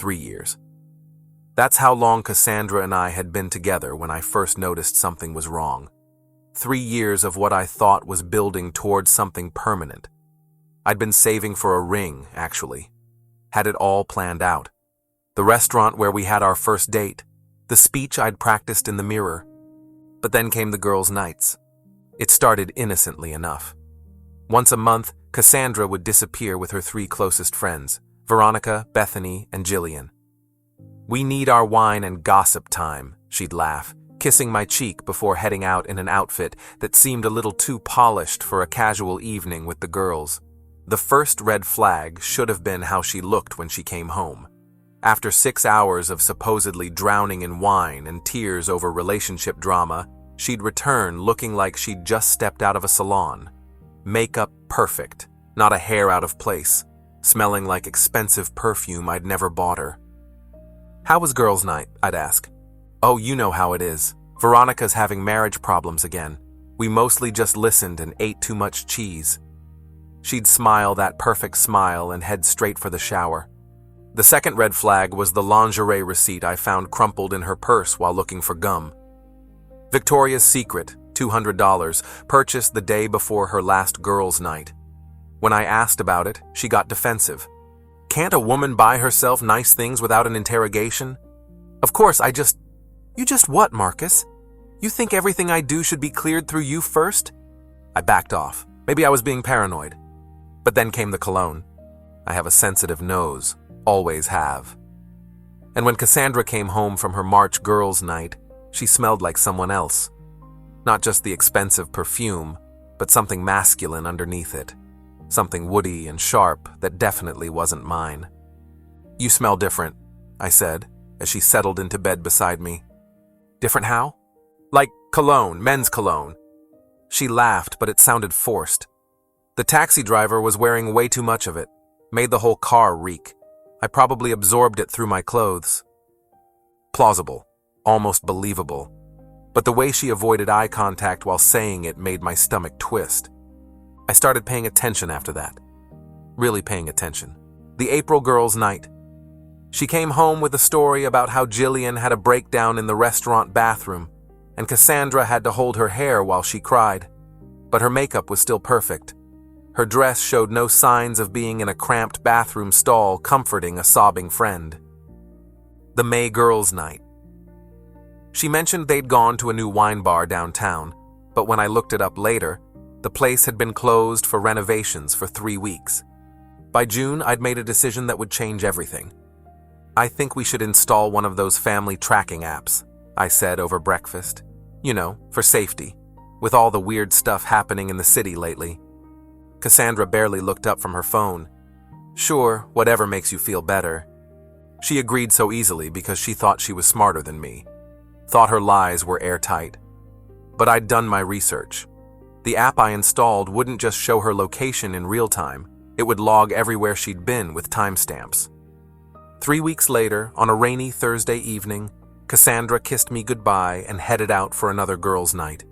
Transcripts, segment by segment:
3 years. That's how long Cassandra and I had been together when I first noticed something was wrong. 3 years of what I thought was building towards something permanent. I'd been saving for a ring, actually. Had it all planned out. The restaurant where we had our first date. The speech I'd practiced in the mirror. But then came the girls' nights. It started innocently enough. Once a month, Cassandra would disappear with her 3 closest friends, Veronica, Bethany, and Jillian. "We need our wine and gossip time," she'd laugh, kissing my cheek before heading out in an outfit that seemed a little too polished for a casual evening with the girls. The first red flag should have been how she looked when she came home. After 6 hours of supposedly drowning in wine and tears over relationship drama, she'd return looking like she'd just stepped out of a salon. Makeup perfect, not a hair out of place, smelling like expensive perfume I'd never bought her. "How was girls' night?" I'd ask. "Oh, you know how it is. Veronica's having marriage problems again. We mostly just listened and ate too much cheese." She'd smile that perfect smile and head straight for the shower. The second red flag was the lingerie receipt I found crumpled in her purse while looking for gum. Victoria's Secret, $200, purchased the day before her last girls' night. When I asked about it, she got defensive. "Can't a woman buy herself nice things without an interrogation?" "Of course, You just what, Marcus? You think everything I do should be cleared through you first?" I backed off. Maybe I was being paranoid. But then came the cologne. I have a sensitive nose. Always have. And when Cassandra came home from her March girls' night, she smelled like someone else. Not just the expensive perfume, but something masculine underneath it. Something woody and sharp that definitely wasn't mine. "You smell different," I said, as she settled into bed beside me. "Different how?" "Like cologne, men's cologne." She laughed, but it sounded forced. "The taxi driver was wearing way too much of it. Made the whole car reek. I probably absorbed it through my clothes." Plausible. Almost believable. But the way she avoided eye contact while saying it made my stomach twist. I started paying attention after that. Really paying attention. The April girls' night. She came home with a story about how Jillian had a breakdown in the restaurant bathroom, and Cassandra had to hold her hair while she cried. But her makeup was still perfect. Her dress showed no signs of being in a cramped bathroom stall comforting a sobbing friend. The May girls' night. She mentioned they'd gone to a new wine bar downtown, but when I looked it up later, the place had been closed for renovations for 3 weeks. By June, I'd made a decision that would change everything. "I think we should install one of those family tracking apps," I said over breakfast. "You know, for safety, with all the weird stuff happening in the city lately." Cassandra barely looked up from her phone. "Sure, whatever makes you feel better." She agreed so easily because she thought she was smarter than me. Thought her lies were airtight. But I'd done my research. The app I installed wouldn't just show her location in real time, it would log everywhere she'd been with timestamps. 3 weeks later, on a rainy Thursday evening, Cassandra kissed me goodbye and headed out for another girls' night.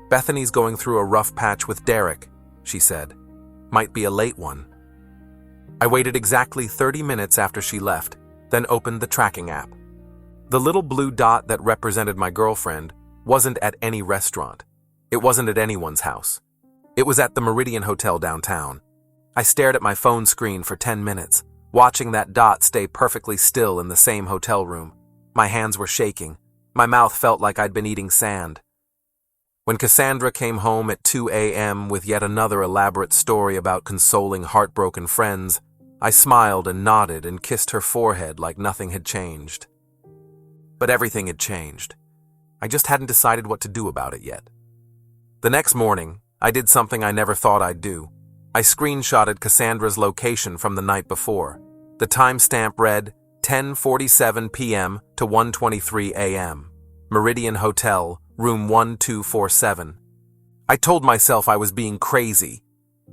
"Bethany's going through a rough patch with Derek," she said. "Might be a late one." I waited exactly 30 minutes after she left, then opened the tracking app. The little blue dot that represented my girlfriend wasn't at any restaurant. It wasn't at anyone's house. It was at the Meridian Hotel downtown. I stared at my phone screen for 10 minutes, watching that dot stay perfectly still in the same hotel room. My hands were shaking. My mouth felt like I'd been eating sand. When Cassandra came home at 2 a.m. with yet another elaborate story about consoling heartbroken friends, I smiled and nodded and kissed her forehead like nothing had changed. But everything had changed. I just hadn't decided what to do about it yet. The next morning, I did something I never thought I'd do. I screenshotted Cassandra's location from the night before. The timestamp read 10:47 p.m. to 1:23 a.m. Meridian Hotel, room 1247. I told myself I was being crazy,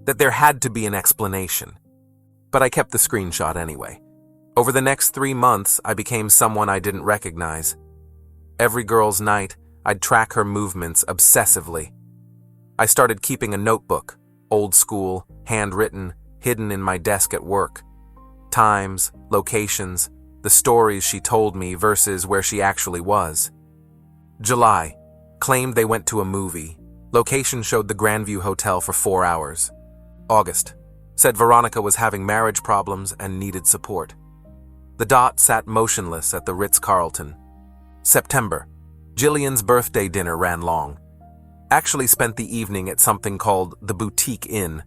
that there had to be an explanation. But I kept the screenshot anyway. Over the next 3 months, I became someone I didn't recognize. Every girl's night, I'd track her movements obsessively. I started keeping a notebook, old school, handwritten, hidden in my desk at work. Times, locations, the stories she told me versus where she actually was. July. Claimed they went to a movie. Location showed the Grandview Hotel for 4 hours. August. Said Veronica was having marriage problems and needed support. The dot sat motionless at the Ritz-Carlton. September. Jillian's birthday dinner ran long. Actually spent the evening at something called the Boutique Inn.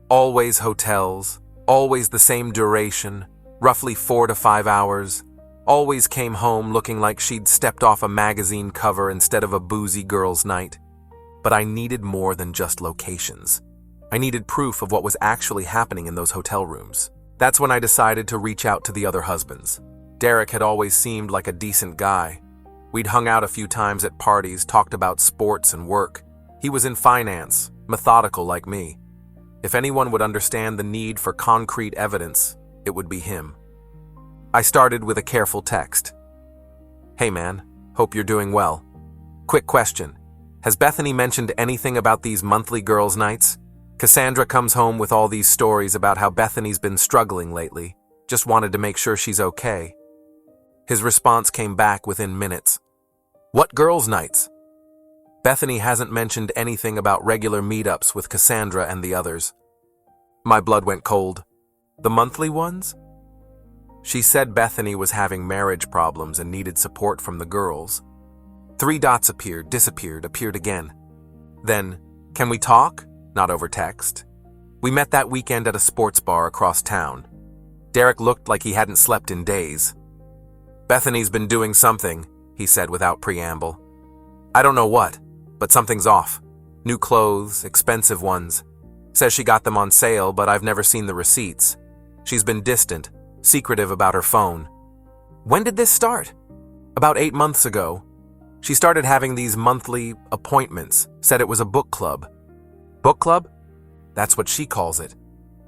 Always hotels, always the same duration, roughly 4 to 5 hours. Always came home looking like she'd stepped off a magazine cover instead of a boozy girls' night. But I needed more than just locations. I needed proof of what was actually happening in those hotel rooms. That's when I decided to reach out to the other husbands. Derek had always seemed like a decent guy. We'd hung out a few times at parties, talked about sports and work. He was in finance, methodical like me. If anyone would understand the need for concrete evidence, it would be him. I started with a careful text. Hey man, hope you're doing well. Quick question. Has Bethany mentioned anything about these monthly girls' nights? Cassandra comes home with all these stories about how Bethany's been struggling lately. Just wanted to make sure she's okay. His response came back within minutes. What girls' nights? Bethany hasn't mentioned anything about regular meetups with Cassandra and the others. My blood went cold. The monthly ones? She said Bethany was having marriage problems and needed support from the girls. 3 dots appeared, disappeared, appeared again. Then, can we talk? Not over text. We met that weekend at a sports bar across town. Derek looked like he hadn't slept in days. Bethany's been doing something, he said without preamble. I don't know what, but something's off. New clothes, expensive ones. Says she got them on sale, but I've never seen the receipts. She's been distant, secretive about her phone. When did this start? About 8 months ago. She started having these monthly appointments, said it was a book club. Book club? That's what she calls it.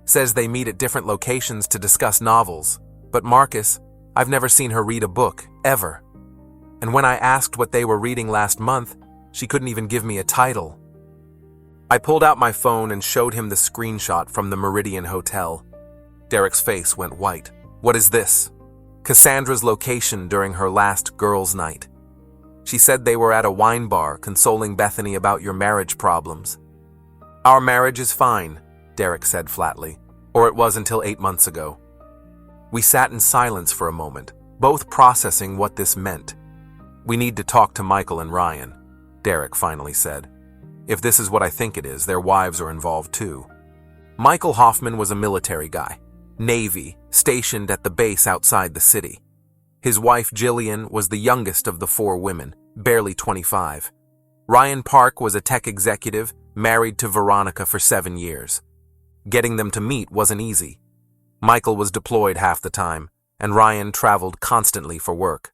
Says they meet at different locations to discuss novels. But Marcus, I've never seen her read a book, ever. And when I asked what they were reading last month, she couldn't even give me a title. I pulled out my phone and showed him the screenshot from the Meridian Hotel. Derek's face went white. What is this? Cassandra's location during her last girls' night. She said they were at a wine bar consoling Bethany about your marriage problems. Our marriage is fine, Derek said flatly, or it was until 8 months ago. We sat in silence for a moment, both processing what this meant. We need to talk to Michael and Ryan, Derek finally said. If this is what I think it is, their wives are involved too. Michael Hoffman was a military guy, Navy, stationed at the base outside the city. His wife Jillian was the youngest of the 4 women, barely 25. Ryan Park was a tech executive, married to Veronica for 7 years. Getting them to meet wasn't easy. Michael was deployed half the time, and Ryan traveled constantly for work.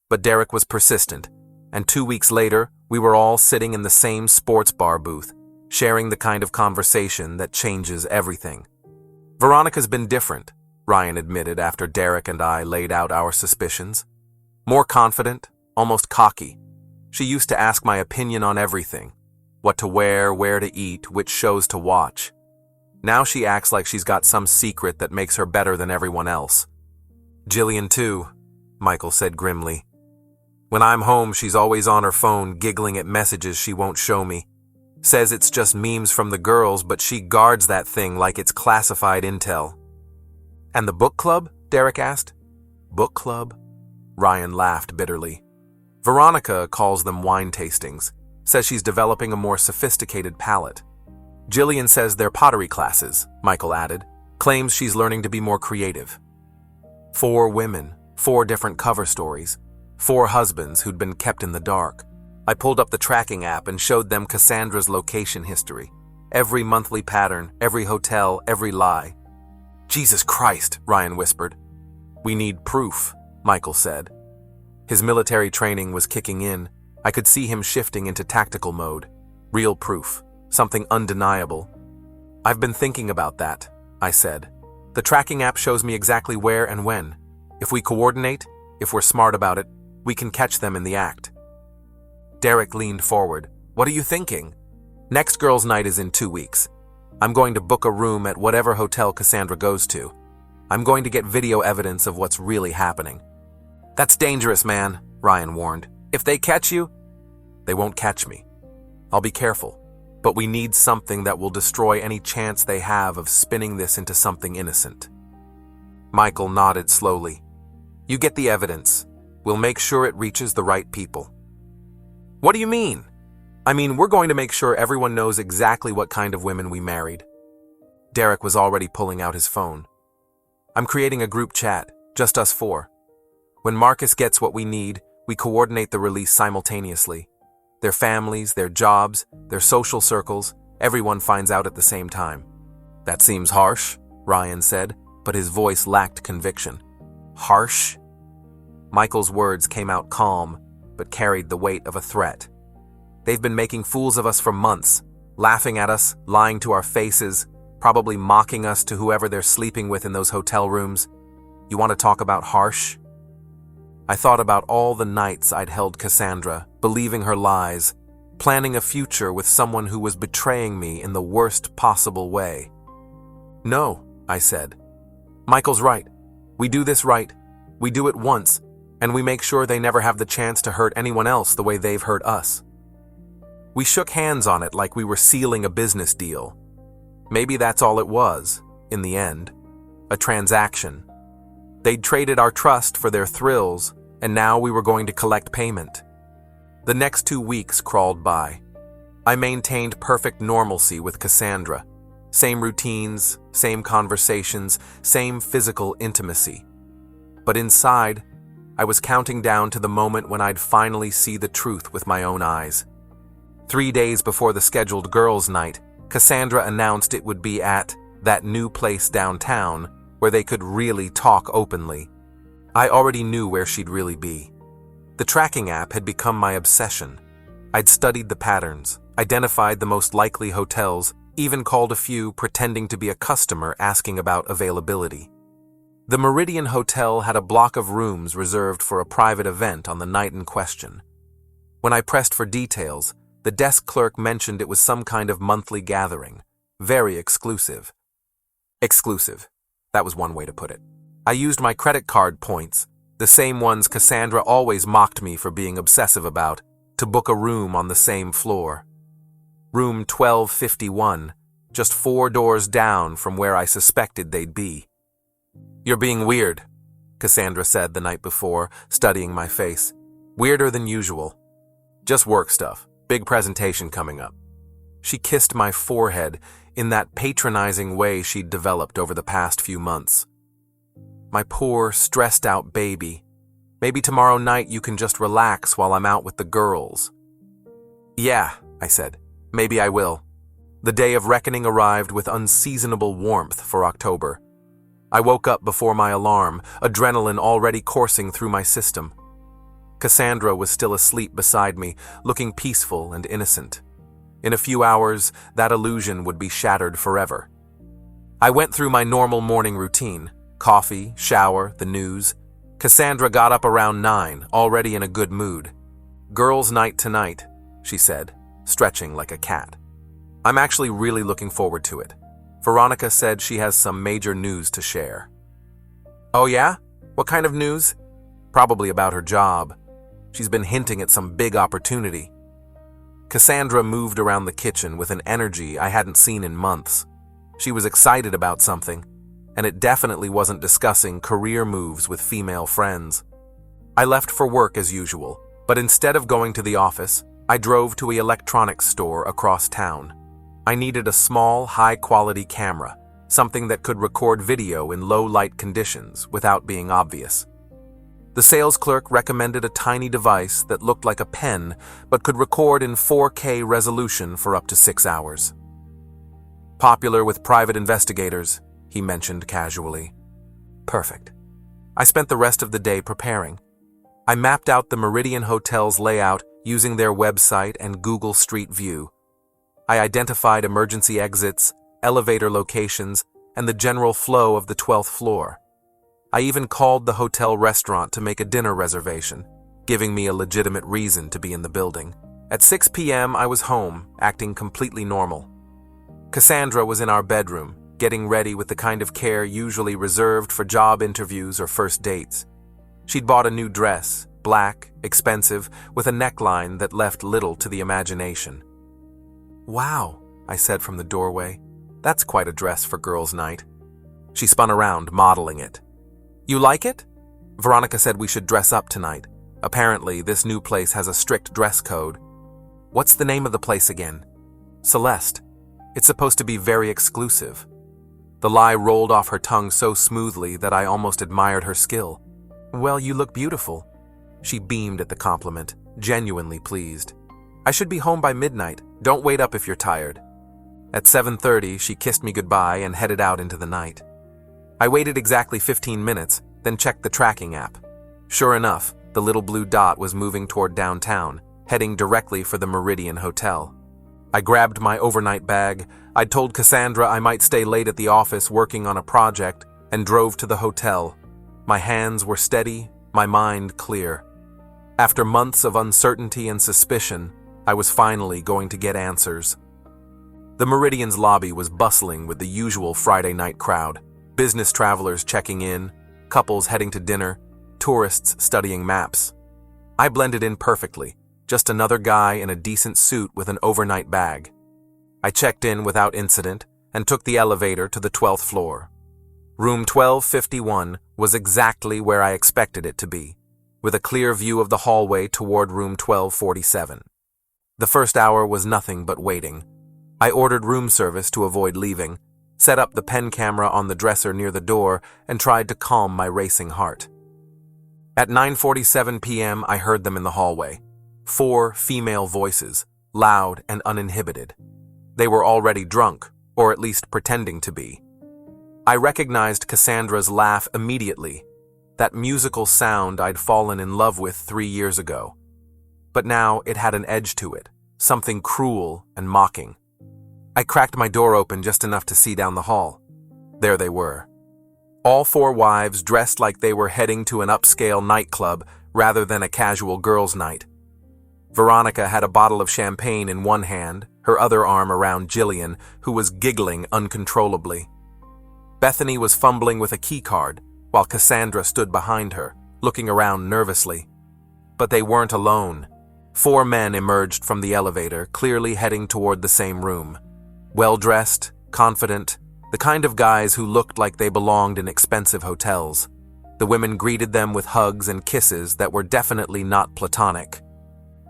But Derek was persistent, and 2 weeks later, we were all sitting in the same sports bar booth, sharing the kind of conversation that changes everything. Veronica's been different, Ryan admitted after Derek and I laid out our suspicions. More confident, almost cocky. She used to ask my opinion on everything. What to wear, where to eat, which shows to watch. Now she acts like she's got some secret that makes her better than everyone else. Jillian too, Michael said grimly. When I'm home, she's always on her phone giggling at messages she won't show me. Says it's just memes from the girls, but she guards that thing like it's classified intel. And the book club? Derek asked. Book club? Ryan laughed bitterly. Veronica calls them wine tastings. Says she's developing a more sophisticated palate. Jillian says they're pottery classes, Michael added. Claims she's learning to be more creative. 4 women, 4 different cover stories, 4 husbands who'd been kept in the dark. I pulled up the tracking app and showed them Cassandra's location history. Every monthly pattern, every hotel, every lie. Jesus Christ, Ryan whispered. We need proof, Michael said. His military training was kicking in. I could see him shifting into tactical mode. Real proof. Something undeniable. I've been thinking about that, I said. The tracking app shows me exactly where and when. If we coordinate, if we're smart about it, we can catch them in the act. Derek leaned forward. What are you thinking? Next girls' night is in 2 weeks. I'm going to book a room at whatever hotel Cassandra goes to. I'm going to get video evidence of what's really happening. That's dangerous, man, Ryan warned. If they catch you, they won't catch me. I'll be careful, but we need something that will destroy any chance they have of spinning this into something innocent. Michael nodded slowly. You get the evidence. We'll make sure it reaches the right people. What do you mean? I mean, we're going to make sure everyone knows exactly what kind of women we married. Derek was already pulling out his phone. I'm creating a group chat, just us four. When Marcus gets what we need, we coordinate the release simultaneously. Their families, their jobs, their social circles, everyone finds out at the same time. That seems harsh, Ryan said, but his voice lacked conviction. Harsh? Michael's words came out calm, but carried the weight of a threat. They've been making fools of us for months, laughing at us, lying to our faces, probably mocking us to whoever they're sleeping with in those hotel rooms. You want to talk about harsh? I thought about all the nights I'd held Cassandra, believing her lies, planning a future with someone who was betraying me in the worst possible way. No, I said. Michael's right. We do this right. We do it once, and we make sure they never have the chance to hurt anyone else the way they've hurt us. We shook hands on it like we were sealing a business deal. Maybe that's all it was, in the end. A transaction. They'd traded our trust for their thrills, and now we were going to collect payment. The next 2 weeks crawled by. I maintained perfect normalcy with Cassandra. Same routines, same conversations, same physical intimacy. But inside, I was counting down to the moment when I'd finally see the truth with my own eyes. 3 days before the scheduled girls' night, Cassandra announced it would be at that new place downtown where they could really talk openly. I already knew where she'd really be. The tracking app had become my obsession. I'd studied the patterns, identified the most likely hotels, even called a few pretending to be a customer asking about availability. The Meridian Hotel had a block of rooms reserved for a private event on the night in question. When I pressed for details, the desk clerk mentioned it was some kind of monthly gathering. Very exclusive. Exclusive. That was one way to put it. I used my credit card points, the same ones Cassandra always mocked me for being obsessive about, to book a room on the same floor. Room 1251, just 4 doors down from where I suspected they'd be. You're being weird, Cassandra said the night before, studying my face. Weirder than usual. Just work stuff. Big presentation coming up. She kissed my forehead in that patronizing way she'd developed over the past few months. My poor, stressed-out baby. Maybe tomorrow night you can just relax while I'm out with the girls. Yeah, I said. Maybe I will. The day of reckoning arrived with unseasonable warmth for October. I woke up before my alarm, adrenaline already coursing through my system. Cassandra was still asleep beside me, looking peaceful and innocent. In a few hours, that illusion would be shattered forever. I went through my normal morning routine. Coffee, shower, the news. Cassandra got up around 9, already in a good mood. Girls' night tonight, she said, stretching like a cat. I'm actually really looking forward to it. Veronica said she has some major news to share. Oh yeah? What kind of news? Probably about her job. She's been hinting at some big opportunity. Cassandra moved around the kitchen with an energy I hadn't seen in months. She was excited about something, and it definitely wasn't discussing career moves with female friends. I left for work as usual, but instead of going to the office, I drove to an electronics store across town. I needed a small, high-quality camera, something that could record video in low-light conditions without being obvious. The sales clerk recommended a tiny device that looked like a pen but could record in 4K resolution for up to 6 hours. Popular with private investigators, he mentioned casually. Perfect. I spent the rest of the day preparing. I mapped out the Meridian Hotel's layout using their website and Google Street View. I identified emergency exits, elevator locations, and the general flow of the 12th floor. I even called the hotel restaurant to make a dinner reservation, giving me a legitimate reason to be in the building. At 6 p.m., I was home, acting completely normal. Cassandra was in our bedroom, getting ready with the kind of care usually reserved for job interviews or first dates. She'd bought a new dress, black, expensive, with a neckline that left little to the imagination. "Wow," I said from the doorway. "That's quite a dress for girls' night." She spun around, modeling it. "You like it?" Veronica said we should dress up tonight. Apparently, this new place has a strict dress code. "What's the name of the place again?" "Celeste. It's supposed to be very exclusive." The lie rolled off her tongue so smoothly that I almost admired her skill. "Well, you look beautiful." She beamed at the compliment, genuinely pleased. "I should be home by midnight. Don't wait up if you're tired." At 7:30, she kissed me goodbye and headed out into the night. I waited exactly 15 minutes, then checked the tracking app. Sure enough, the little blue dot was moving toward downtown, heading directly for the Meridian Hotel. I grabbed my overnight bag. I'd told Cassandra I might stay late at the office working on a project, and drove to the hotel. My hands were steady, my mind clear. After months of uncertainty and suspicion, I was finally going to get answers. The Meridian's lobby was bustling with the usual Friday night crowd. Business travelers checking in, couples heading to dinner, tourists studying maps. I blended in perfectly, just another guy in a decent suit with an overnight bag. I checked in without incident and took the elevator to the 12th floor. Room 1251 was exactly where I expected it to be, with a clear view of the hallway toward room 1247. The first hour was nothing but waiting. I ordered room service to avoid leaving, set up the pen camera on the dresser near the door, and tried to calm my racing heart. At 9:47 p.m., I heard them in the hallway. 4 female voices, loud and uninhibited. They were already drunk, or at least pretending to be. I recognized Cassandra's laugh immediately, that musical sound I'd fallen in love with 3 years ago. But now it had an edge to it, something cruel and mocking. I cracked my door open just enough to see down the hall. There they were. All 4 wives dressed like they were heading to an upscale nightclub rather than a casual girls' night. Veronica had a bottle of champagne in one hand, her other arm around Jillian, who was giggling uncontrollably. Bethany was fumbling with a key card, while Cassandra stood behind her, looking around nervously. But they weren't alone. 4 men emerged from the elevator, clearly heading toward the same room. Well-dressed, confident, the kind of guys who looked like they belonged in expensive hotels. The women greeted them with hugs and kisses that were definitely not platonic.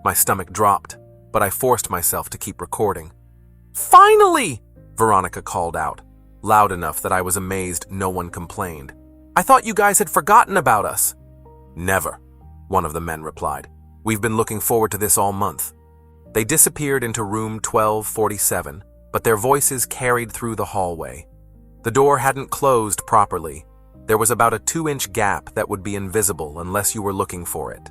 My stomach dropped, but I forced myself to keep recording. "Finally!" Veronica called out, loud enough that I was amazed no one complained. "I thought you guys had forgotten about us." "Never," one of the men replied. "We've been looking forward to this all month." They disappeared into room 1247, but their voices carried through the hallway. The door hadn't closed properly. There was about a 2-inch gap that would be invisible unless you were looking for it.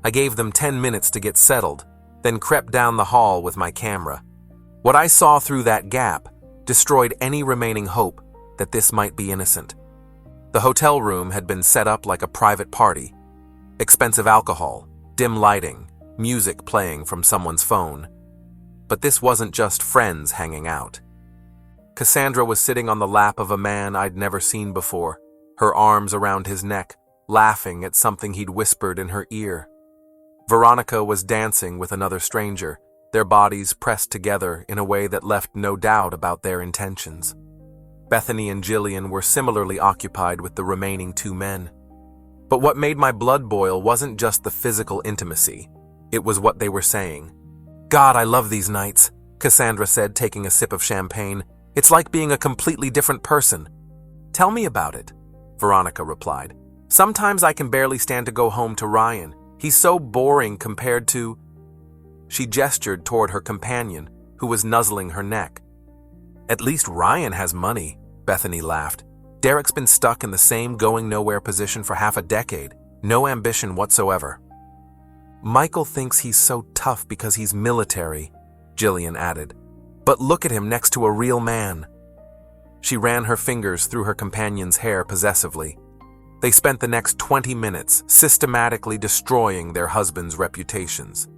I gave them 10 minutes to get settled, then crept down the hall with my camera. What I saw through that gap destroyed any remaining hope that this might be innocent. The hotel room had been set up like a private party. Expensive alcohol, dim lighting, music playing from someone's phone. But this wasn't just friends hanging out. Cassandra was sitting on the lap of a man I'd never seen before, her arms around his neck, laughing at something he'd whispered in her ear. Veronica was dancing with another stranger, their bodies pressed together in a way that left no doubt about their intentions. Bethany and Jillian were similarly occupied with the remaining 2 men. But what made my blood boil wasn't just the physical intimacy. It was what they were saying. "God, I love these nights," Cassandra said, taking a sip of champagne. "It's like being a completely different person." "Tell me about it," Veronica replied. "Sometimes I can barely stand to go home to Ryan. He's so boring compared to—" She gestured toward her companion, who was nuzzling her neck. "At least Ryan has money," Bethany laughed. "Derek's been stuck in the same going-nowhere position for half a decade. No ambition whatsoever." "Michael thinks he's so tough because he's military," Jillian added. "But look at him next to a real man." She ran her fingers through her companion's hair possessively. They spent the next 20 minutes systematically destroying their husbands' reputations.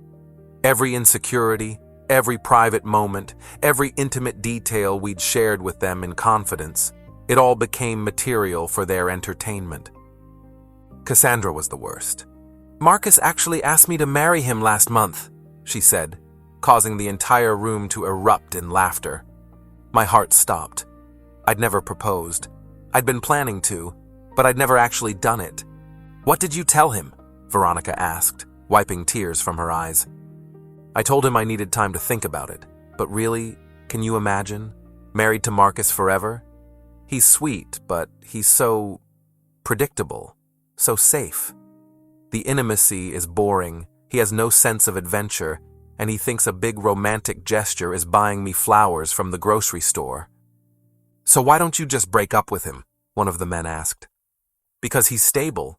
Every insecurity, every private moment, every intimate detail we'd shared with them in confidence. It all became material for their entertainment. Cassandra was the worst. "Marcus actually asked me to marry him last month," she said, causing the entire room to erupt in laughter. My heart stopped. I'd never proposed. I'd been planning to, but I'd never actually done it. "What did you tell him?" Veronica asked, wiping tears from her eyes. I told him I needed time to think about it, but really, can you imagine? Married to Marcus forever? He's sweet, but he's so predictable, so safe. The intimacy is boring, he has no sense of adventure, and he thinks a big romantic gesture is buying me flowers from the grocery store. "So why don't you just break up with him?" one of the men asked. "Because he's stable,"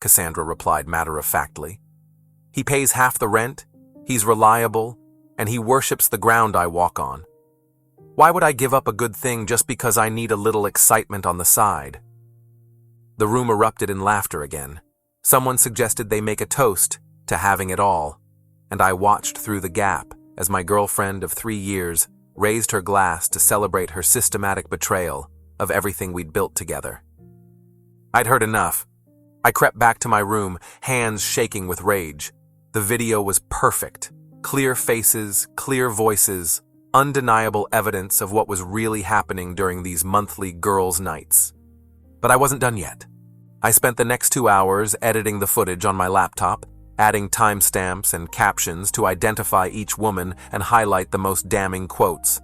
Cassandra replied matter-of-factly. "He pays half the rent, he's reliable, and he worships the ground I walk on. Why would I give up a good thing just because I need a little excitement on the side?" The room erupted in laughter again. Someone suggested they make a toast to having it all, and I watched through the gap as my girlfriend of 3 years raised her glass to celebrate her systematic betrayal of everything we'd built together. I'd heard enough. I crept back to my room, hands shaking with rage. The video was perfect. Clear faces, clear voices, undeniable evidence of what was really happening during these monthly girls' nights. But I wasn't done yet. I spent the next 2 hours editing the footage on my laptop, adding timestamps and captions to identify each woman and highlight the most damning quotes.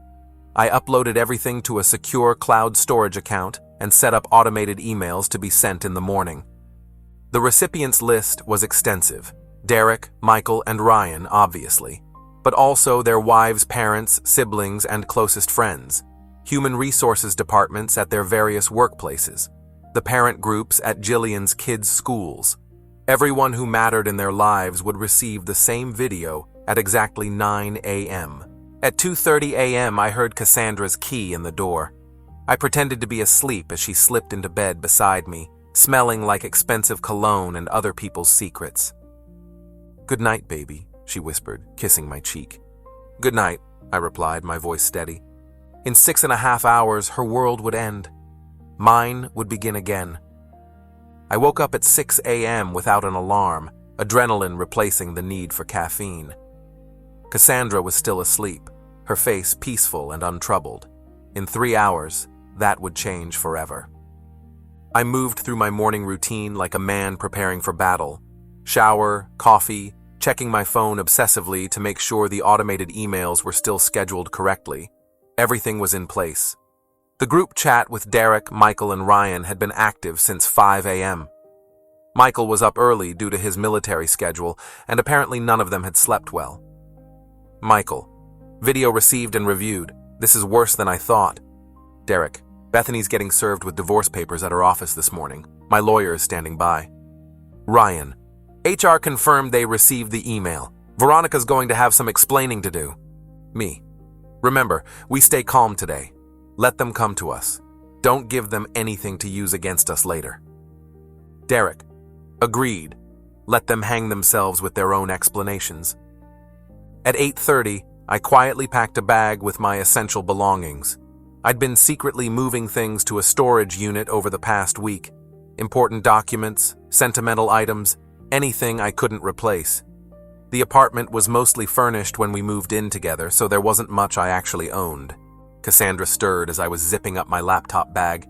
I uploaded everything to a secure cloud storage account and set up automated emails to be sent in the morning. The recipients list was extensive. Derek, Michael, and Ryan, obviously, but also their wives, parents, siblings, and closest friends, human resources departments at their various workplaces, the parent groups at Jillian's kids' schools. Everyone who mattered in their lives would receive the same video at exactly 9 a.m. At 2:30 a.m., I heard Cassandra's key in the door. I pretended to be asleep as she slipped into bed beside me, smelling like expensive cologne and other people's secrets. "Good night, baby," she whispered, kissing my cheek. "Good night," I replied, my voice steady. In 6.5 hours, her world would end. Mine would begin again. I woke up at 6 a.m. without an alarm, adrenaline replacing the need for caffeine. Cassandra was still asleep, her face peaceful and untroubled. In 3 hours, that would change forever. I moved through my morning routine like a man preparing for battle. Shower, coffee, checking my phone obsessively to make sure the automated emails were still scheduled correctly. Everything was in place. The group chat with Derek, Michael, and Ryan had been active since 5 a.m. Michael was up early due to his military schedule, and apparently none of them had slept well. Michael: "Video received and reviewed. This is worse than I thought." Derek: "Bethany's getting served with divorce papers at her office this morning. My lawyer is standing by." Ryan: "HR confirmed they received the email. Veronica's going to have some explaining to do." Me: "Remember, we stay calm today. Let them come to us. Don't give them anything to use against us later." Derek: "Agreed. Let them hang themselves with their own explanations." At 8:30, I quietly packed a bag with my essential belongings. I'd been secretly moving things to a storage unit over the past week. Important documents, sentimental items, anything I couldn't replace. The apartment was mostly furnished when we moved in together, so there wasn't much I actually owned. Cassandra stirred as I was zipping up my laptop bag.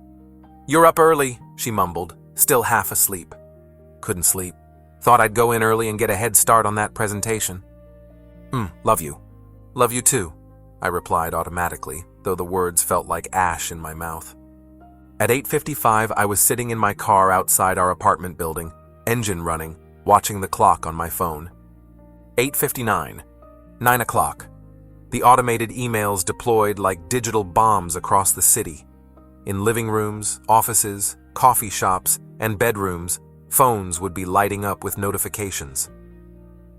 "You're up early," she mumbled, still half asleep. Couldn't sleep. Thought I'd go in early and get a head start on that presentation. Love you. Love you too," I replied automatically, though the words felt like ash in my mouth. At 8:55, I was sitting in my car outside our apartment building, engine running, watching the clock on my phone. 8:59. 9 o'clock. The automated emails deployed like digital bombs across the city. In living rooms, offices, coffee shops, and bedrooms, phones would be lighting up with notifications.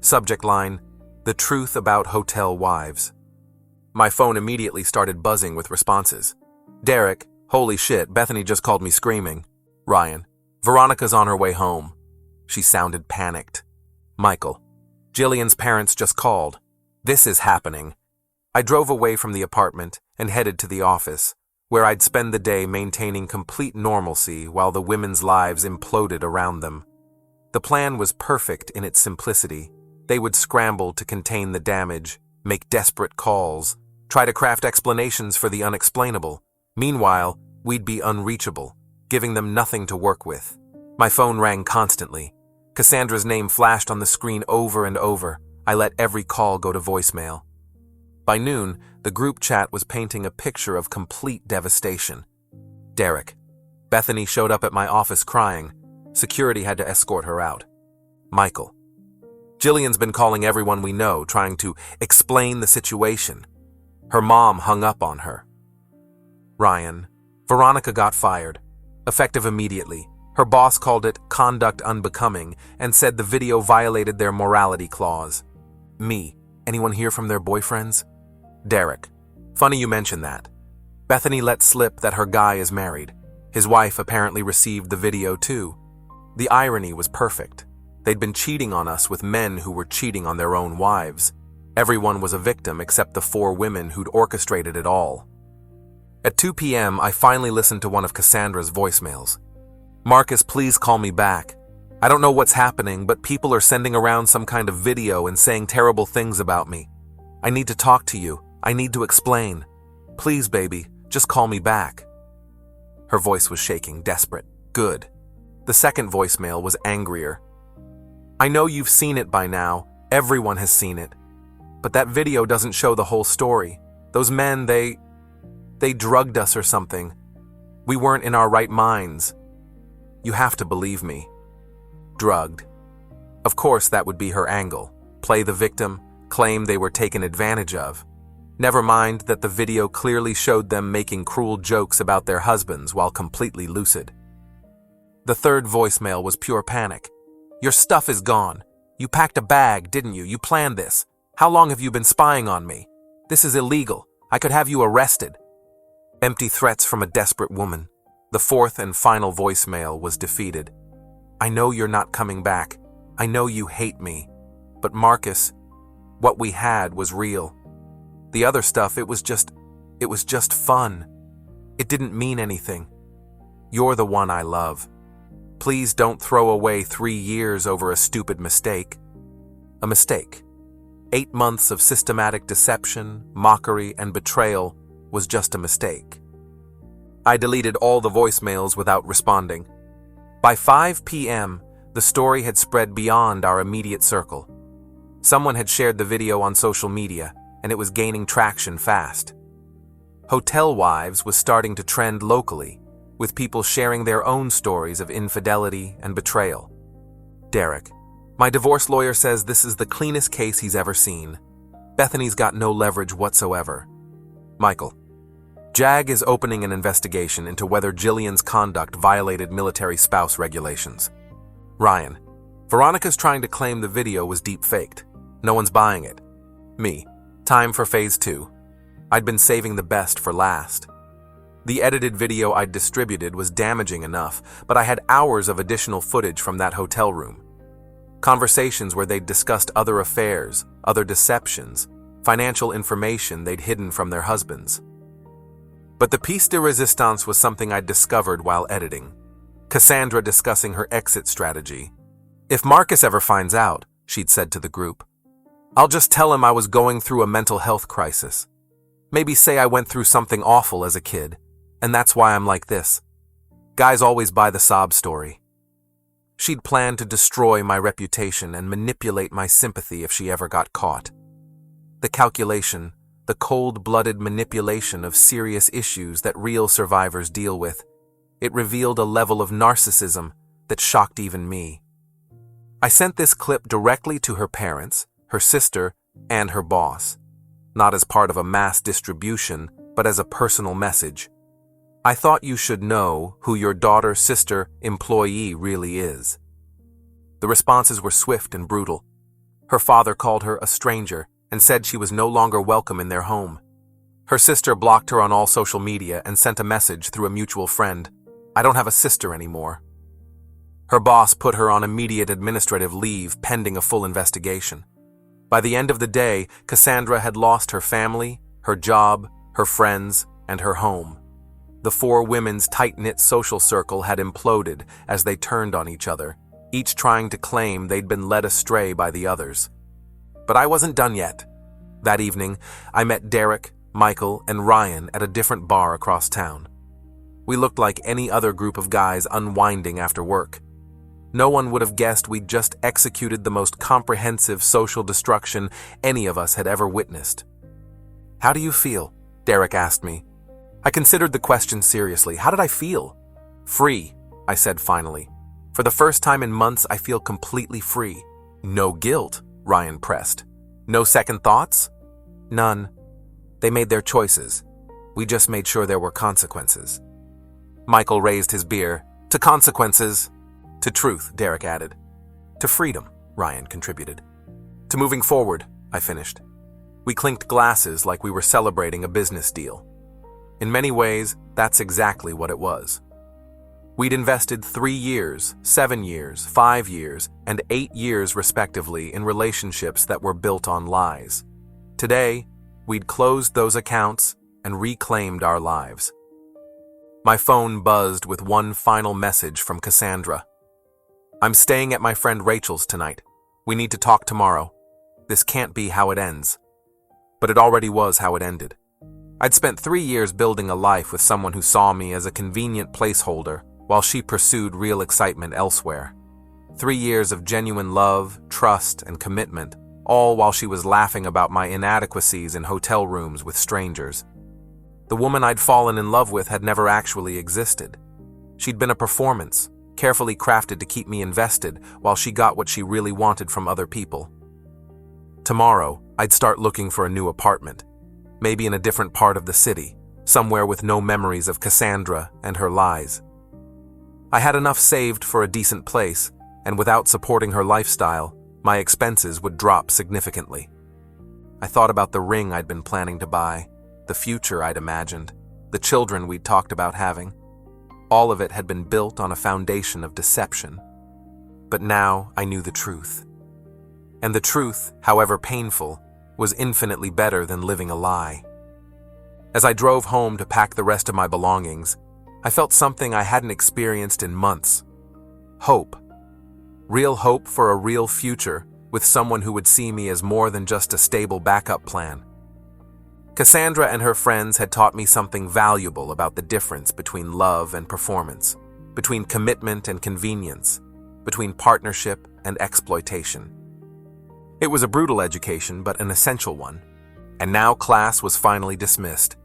Subject line: "The truth about hotel wives." My phone immediately started buzzing with responses. Derek: "Holy shit, Bethany just called me screaming." Ryan: "Veronica's on her way home." She sounded panicked. Michael: "Jillian's parents just called. This is happening. I drove away from the apartment and headed to the office, where I'd spend the day maintaining complete normalcy while the women's lives imploded around them. The plan was perfect in its simplicity. They would scramble to contain the damage, make desperate calls, try to craft explanations for the unexplainable. Meanwhile, we'd be unreachable, giving them nothing to work with. My phone rang constantly. Cassandra's name flashed on the screen over and over. I let every call go to voicemail. By noon, the group chat was painting a picture of complete devastation. Derek. Bethany showed up at my office crying. Security had to escort her out. Michael. Jillian's been calling everyone we know, trying to explain the situation. Her mom hung up on her. Ryan. Veronica got fired. Effective immediately. Her boss called it conduct unbecoming and said the video violated their morality clause. Me. Anyone hear from their boyfriends? Derek. Funny you mention that. Bethany let slip that her guy is married. His wife apparently received the video too. The irony was perfect. They'd been cheating on us with men who were cheating on their own wives. Everyone was a victim except the 4 women who'd orchestrated it all. At 2 p.m., I finally listened to one of Cassandra's voicemails. Marcus, please call me back. I don't know what's happening, but people are sending around some kind of video and saying terrible things about me. I need to talk to you. I need to explain. Please, baby, just call me back. Her voice was shaking, desperate. Good. The second voicemail was angrier. I know you've seen it by now. Everyone has seen it. But that video doesn't show the whole story. Those men, they drugged us or something. We weren't in our right minds. You have to believe me. Drugged. Of course, that would be her angle. Play the victim, claim they were taken advantage of. Never mind that the video clearly showed them making cruel jokes about their husbands while completely lucid. The third voicemail was pure panic. Your stuff is gone. You packed a bag, didn't you? You planned this. How long have you been spying on me? This is illegal. I could have you arrested. Empty threats from a desperate woman. The fourth and final voicemail was defeated. I know you're not coming back. I know you hate me. But Marcus, what we had was real. The other stuff, it was just fun. It didn't mean anything. You're the one I love. Please don't throw away 3 years over a stupid mistake. A mistake. 8 months of systematic deception, mockery, and betrayal was just a mistake. I deleted all the voicemails without responding. By 5 p.m., the story had spread beyond our immediate circle. Someone had shared the video on social media, and it was gaining traction fast. Hotel Wives was starting to trend locally, with people sharing their own stories of infidelity and betrayal. Derek. My divorce lawyer says this is the cleanest case he's ever seen. Bethany's got no leverage whatsoever. Michael. JAG is opening an investigation into whether Jillian's conduct violated military spouse regulations. Ryan. Veronica's trying to claim the video was deep-faked. No one's buying it. Me. Time for phase 2. I'd been saving the best for last. The edited video I'd distributed was damaging enough, but I had hours of additional footage from that hotel room. Conversations where they'd discussed other affairs, other deceptions, financial information they'd hidden from their husbands. But the piece de resistance was something I'd discovered while editing. Cassandra discussing her exit strategy. If Marcus ever finds out, she'd said to the group, I'll just tell him I was going through a mental health crisis. Maybe say I went through something awful as a kid, and that's why I'm like this. Guys always buy the sob story. She'd planned to destroy my reputation and manipulate my sympathy if she ever got caught. The calculation, the cold-blooded manipulation of serious issues that real survivors deal with, it revealed a level of narcissism that shocked even me. I sent this clip directly to her parents, her sister, and her boss, not as part of a mass distribution, but as a personal message. I thought you should know who your daughter, sister, employee really is. The responses were swift and brutal. Her father called her a stranger and said she was no longer welcome in their home. Her sister blocked her on all social media and sent a message through a mutual friend. I don't have a sister anymore. Her boss put her on immediate administrative leave pending a full investigation. By the end of the day, Cassandra had lost her family, her job, her friends, and her home. The four women's tight-knit social circle had imploded as they turned on each other, each trying to claim they'd been led astray by the others. But I wasn't done yet. That evening, I met Derek, Michael, and Ryan at a different bar across town. We looked like any other group of guys unwinding after work. No one would have guessed we'd just executed the most comprehensive social destruction any of us had ever witnessed. "How do you feel?" Derek asked me. I considered the question seriously. How did I feel? "Free," I said finally. "For the first time in months, I feel completely free." "No guilt," Ryan pressed. "No second thoughts?" "None. They made their choices. We just made sure there were consequences." Michael raised his beer. "To consequences." "To truth," Derek added. "To freedom," Ryan contributed. "To moving forward," I finished. We clinked glasses like we were celebrating a business deal. In many ways, that's exactly what it was. We'd invested 3 years, 7 years, 5 years, and 8 years respectively in relationships that were built on lies. Today, we'd closed those accounts and reclaimed our lives. My phone buzzed with one final message from Cassandra. "I'm staying at my friend Rachel's tonight. We need to talk tomorrow. This can't be how it ends." But it already was how it ended. I'd spent 3 years building a life with someone who saw me as a convenient placeholder while she pursued real excitement elsewhere. 3 years of genuine love, trust, and commitment, all while she was laughing about my inadequacies in hotel rooms with strangers. The woman I'd fallen in love with had never actually existed. She'd been a performance, carefully crafted to keep me invested while she got what she really wanted from other people. Tomorrow, I'd start looking for a new apartment, maybe in a different part of the city, somewhere with no memories of Cassandra and her lies. I had enough saved for a decent place, and without supporting her lifestyle, my expenses would drop significantly. I thought about the ring I'd been planning to buy, the future I'd imagined, the children we'd talked about having. All of it had been built on a foundation of deception. But now I knew the truth. And the truth, however painful, was infinitely better than living a lie. As I drove home to pack the rest of my belongings, I felt something I hadn't experienced in months. Hope. Real hope for a real future with someone who would see me as more than just a stable backup plan. Cassandra and her friends had taught me something valuable about the difference between love and performance, between commitment and convenience, between partnership and exploitation. It was a brutal education, but an essential one. And now class was finally dismissed,